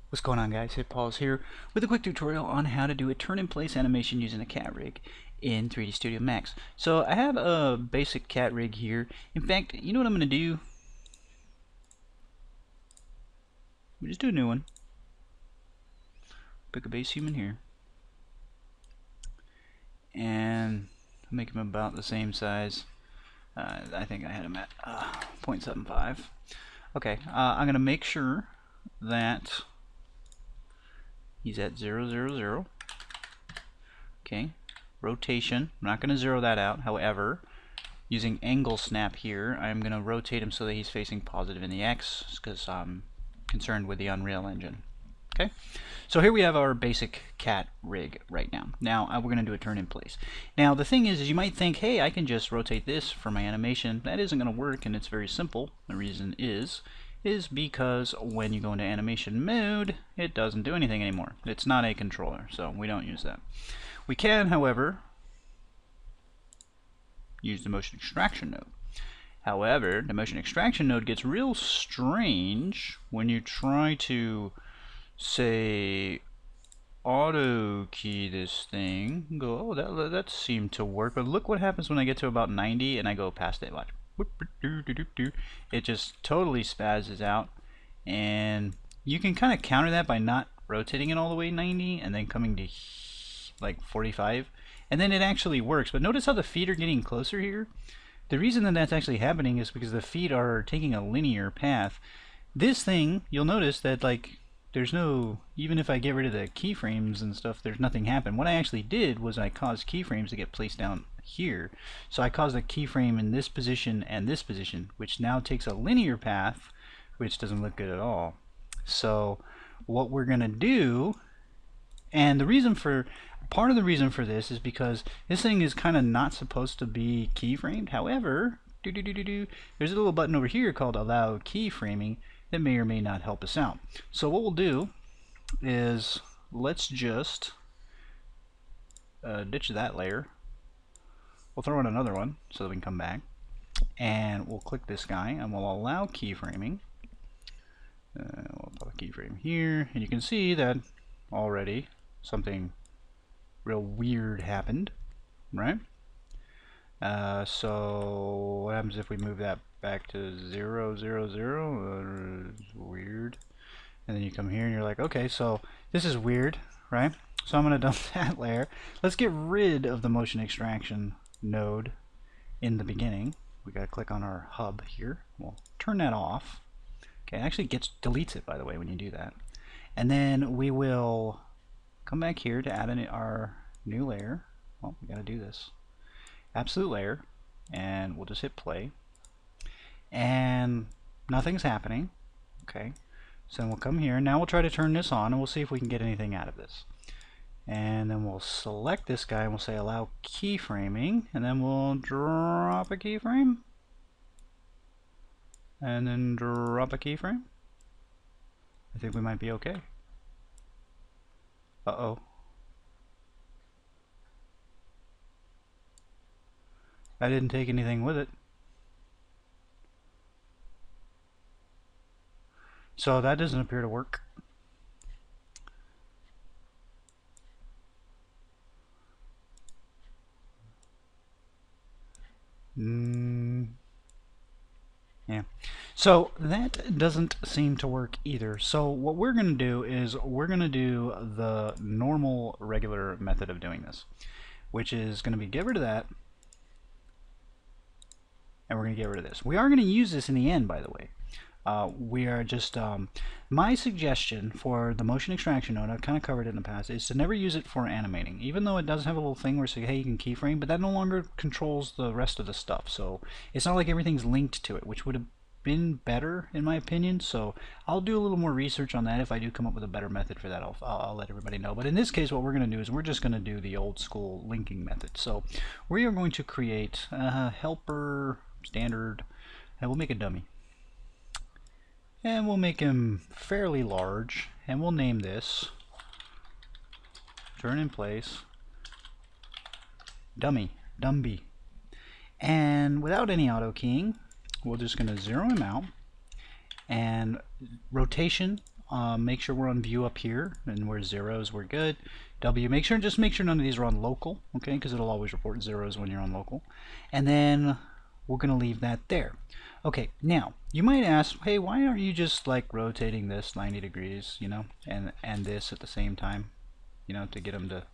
What's going on, guys? Hit Pause here with a quick tutorial on how to do a turn-in-place animation using a cat rig in 3D Studio Max. So I have a basic cat rig here. In fact, you know what I'm going to do? We just do a new one. Pick a base human here. And make him about the same size. I think I had him at 0.75. Okay, I'm going to make sure that he's at 0, 0, 0. Okay, rotation. I'm not going to zero that out. However, using angle snap here, I'm going to rotate him so that he's facing positive in the X because I'm concerned with the Unreal Engine. Okay, so here we have our basic cat rig right now. Now we're going to do a turn in place. Now the thing is you might think, hey, I can just rotate this for my animation. That isn't going to work, and it's very simple. The reason is because when you go into animation mode, it doesn't do anything anymore. It's not a controller, so we don't use that. We can, however, use the motion extraction node. However, the motion extraction node gets real strange when you try to, say, auto key this thing. Go, oh, that seemed to work, but look what happens when I get to about 90 and I go past it. Watch. It just totally spazzes out, and you can kind of counter that by not rotating it all the way 90 and then coming to like 45, and then it actually works. But notice how the feet are getting closer here. The reason that that's actually happening is because the feet are taking a linear path. This thing, you'll notice that like there's no, even if I get rid of the keyframes and stuff, there's nothing happen. What I actually did was I caused keyframes to get placed down here. So I caused a keyframe in this position and this position, which now takes a linear path, which doesn't look good at all. So what we're gonna do, and the reason for, part of the reason for this is because this thing is kind of not supposed to be keyframed. However, there's a little button over here called Allow Keyframing that may or may not help us out. So what we'll do is let's just ditch that layer. We'll throw in another one so that we can come back, and we'll click this guy and we'll allow keyframing. We'll put a keyframe here, and you can see that already something real weird happened, right? So what happens if we move that back to 0, 0, 0? Weird. And then you come here and you're like, okay, so this is weird, right? So I'm going to dump that layer. Let's get rid of the motion extraction node in the beginning. We got to click on our hub here. We'll turn that off. Okay, it actually deletes it, by the way, when you do that. And then we will come back here to add in our new layer. Well, we got to do this. Absolute layer, and we'll just hit play. And nothing's happening. Okay, so then we'll come here. Now we'll try to turn this on, and we'll see if we can get anything out of this. And then we'll select this guy and we'll say allow keyframing, and then we'll drop a keyframe, and then drop a keyframe. I think we might be okay. Uh-oh. I didn't take anything with it. So that doesn't appear to work. Yeah, so that doesn't seem to work either. So what we're going to do is we're going to do the normal regular method of doing this, which is going to be get rid of that, and we're going to get rid of this. We are going to use this in the end, by the way. We are just, my suggestion for the motion extraction node, I've kind of covered it in the past, is to never use it for animating. Even though it does have a little thing where it's like, hey, you can keyframe, but that no longer controls the rest of the stuff. So it's not like everything's linked to it, which would have been better in my opinion. So I'll do a little more research on that. If I do come up with a better method for that, I'll let everybody know. But in this case, what we're going to do is we're just going to do the old school linking method. So we are going to create a helper standard, and we'll make a dummy. And we'll make him fairly large, and we'll name this turn in place dummy. And without any auto keying, we're just going to zero him out, and rotation make sure we're on view up here, and where zeros, we're good. W, just make sure none of these are on local, okay, because it'll always report zeros when you're on local. And then we're going to leave that there. Okay, now you might ask, hey, why aren't you just like rotating this 90 degrees, you know, and this at the same time, you know, to get them to.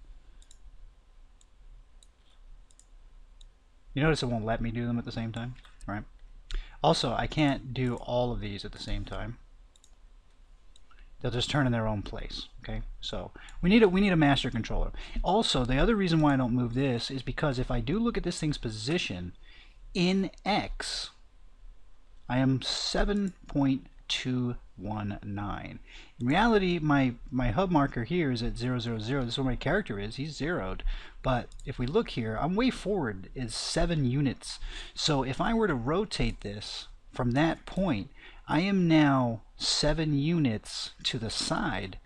You notice it won't let me do them at the same time, right? Also, I can't do all of these at the same time. They'll just turn in their own place. Okay, so we need a master controller. Also, the other reason why I don't move this is because if I do look at this thing's position in X, I am 7.219. In reality, my hub marker here is at 000. This is where my character is. He's zeroed. But if we look here, I'm way forward is 7 units. So if I were to rotate this from that point, I am now 7 units to the side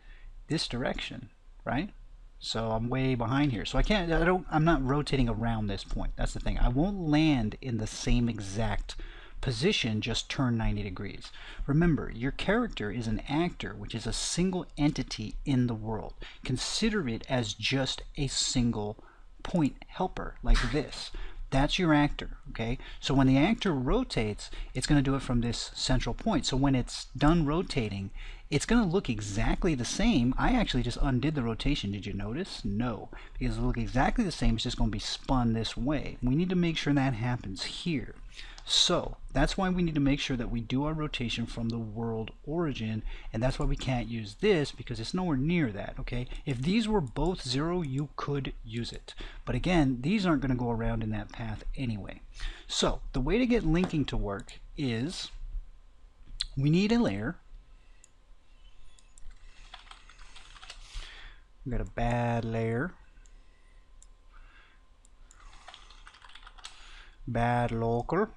this direction, right? So I'm way behind here. So I'm not rotating around this point. That's the thing. I won't land in the same exact position, just turn 90 degrees. Remember, your character is an actor, which is a single entity in the world. Consider it as just a single point helper, like this. That's your actor, okay? So when the actor rotates, it's going to do it from this central point. So when it's done rotating, it's going to look exactly the same. I actually just undid the rotation. Did you notice? No, because it'll look exactly the same. It's just going to be spun this way. We need to make sure that happens here. So that's why we need to make sure that we do our rotation from the world origin, and that's why we can't use this, because it's nowhere near that, okay? If these were both 0, you could use it. But again, these aren't going to go around in that path anyway. So the way to get linking to work is we need a layer. We've got a bad layer. Bad local.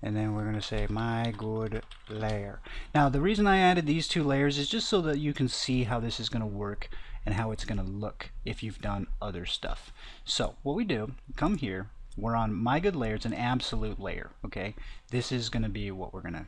And then we're going to say my good layer. Now the reason I added these two layers is just so that you can see how this is going to work and how it's going to look if you've done other stuff. So what we do, come here, we're on my good layer. It's an absolute layer, okay? This is going to be what we're going to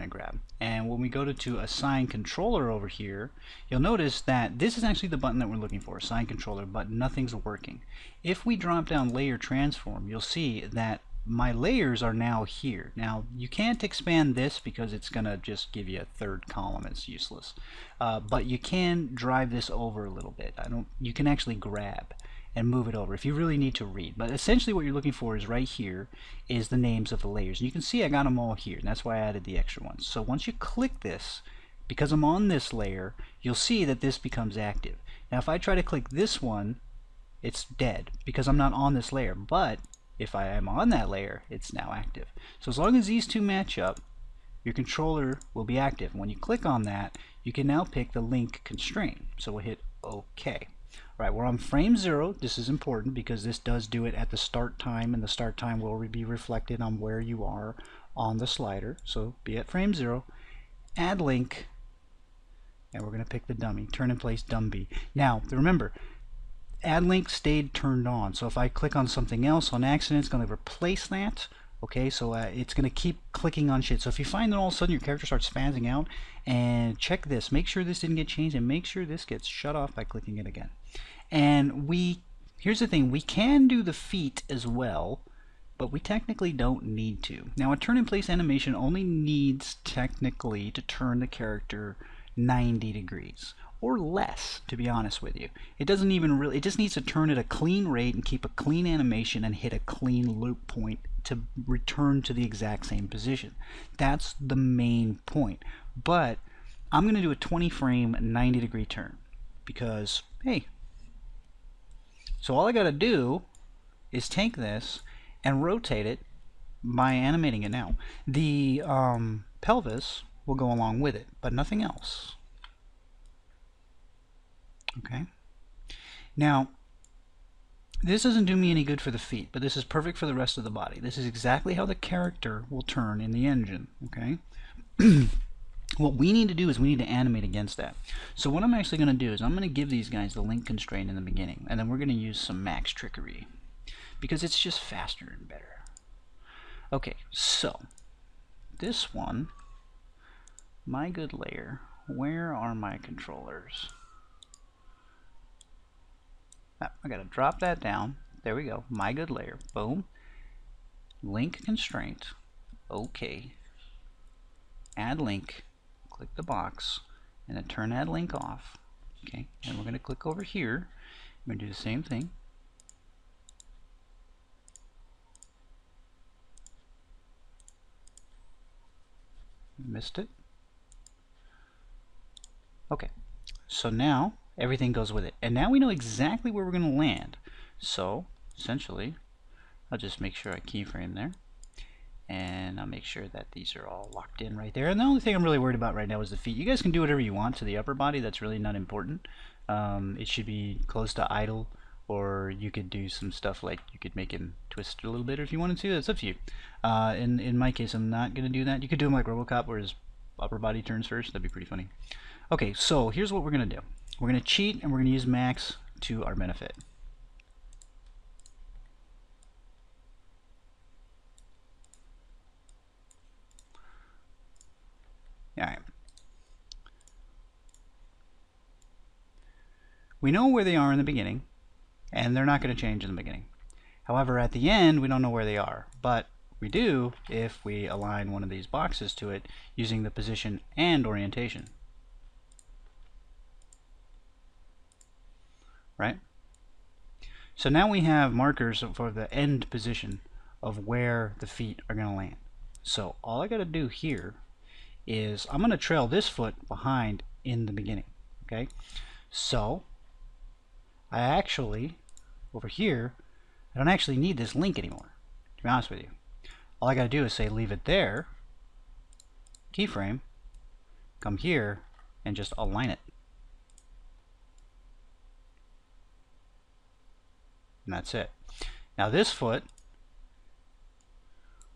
grab. And when we go to assign controller over here, you'll notice that this is actually the button that we're looking for, assign controller, but nothing's working. If we drop down layer transform, you'll see that my layers are now here. Now you can't expand this because it's gonna just give you a third column. It's useless. But you can drive this over a little bit. You can actually grab and move it over if you really need to read. But essentially what you're looking for is right here is the names of the layers. And you can see I got them all here, and that's why I added the extra ones. So once you click this, because I'm on this layer, you'll see that this becomes active. Now if I try to click this one, it's dead because I'm not on this layer. But if I am on that layer, it's now active. So as long as these two match up, your controller will be active. When you click on that, you can now pick the link constraint. So we'll hit OK. All right, we're on frame 0. This is important because this does do it at the start time, and the start time will be reflected on where you are on the slider. So be at frame 0, add link, and we're going to pick the dummy, turn in place dummy. Now remember, add link stayed turned on, so if I click on something else on accident, it's going to replace that. Okay, so it's going to keep clicking on shit. So if you find that all of a sudden your character starts spazzing out, and check this, make sure this didn't get changed, and make sure this gets shut off by clicking it again. And here's the thing, we can do the feet as well, but we technically don't need to. Now a turn in place animation only needs technically to turn the character 90 degrees. Or less, to be honest with you. It doesn't even really, it just needs to turn at a clean rate and keep a clean animation and hit a clean loop point to return to the exact same position. That's the main point. But I'm going to do a 20 frame 90 degree turn because, hey, so all I got to do is take this and rotate it by animating it now. The pelvis will go along with it, but nothing else. Okay. Now, this doesn't do me any good for the feet, but this is perfect for the rest of the body. This is exactly how the character will turn in the engine. Okay. What we need to do is we need to animate against that. So what I'm actually going to do is I'm going to give these guys the link constraint in the beginning, and then we're going to use some max trickery because it's just faster and better. Okay, so this one My good layer. Where are my controllers? Ah, I gotta drop that down. There we go. My good layer. Boom. Link constraint. Okay. Add link. Click the box. And then turn add link off. Okay. And we're gonna click over here. We're gonna do the same thing. Missed it. Okay, so now everything goes with it, and now we know exactly where we're going to land. So essentially, I'll just make sure I keyframe there, and I'll make sure that these are all locked in right there. And the only thing I'm really worried about right now is the feet. You guys can do whatever you want to the upper body. That's really not important. It should be close to idle, or you could do some stuff like you could make him twist a little bit if you wanted to. That's up to you. In my case, I'm not going to do that. You could do him like RoboCop, where his upper body turns first. That'd be pretty funny. Okay, so here's what we're going to do. We're going to cheat, and we're going to use max to our benefit. Alright. We know where they are in the beginning, and they're not going to change in the beginning. However, at the end, we don't know where they are, but we do if we align one of these boxes to it using the position and orientation. Right? So now we have markers for the end position of where the feet are going to land. So all I got to do here is I'm going to trail this foot behind in the beginning. Okay? So I actually, over here, I don't actually need this link anymore, to be honest with you. All I got to do is say leave it there, keyframe, come here, and just align it. And that's it. Now this foot,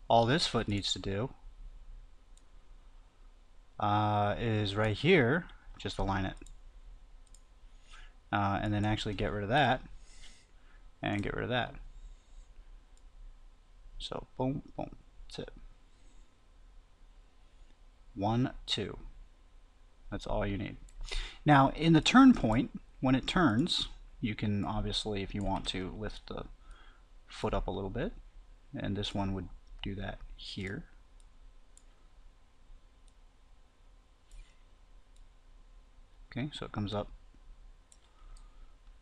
all this foot needs to do is right here, just align it. And then actually get rid of that, and get rid of that. So boom, boom, that's it. 1, 2. That's all you need. Now in the turn point, when it turns, you can obviously, if you want to, lift the foot up a little bit, and this one would do that here. Okay, so it comes up.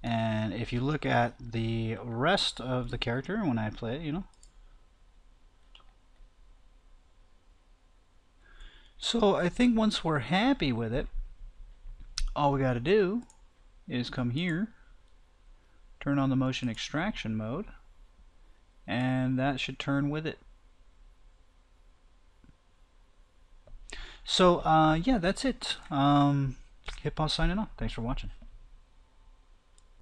And if you look at the rest of the character when I play it, you know. So I think once we're happy with it, all we got to do is come here, turn on the motion extraction mode, and that should turn with it. So yeah, that's it. Hip signing off. Thanks for watching.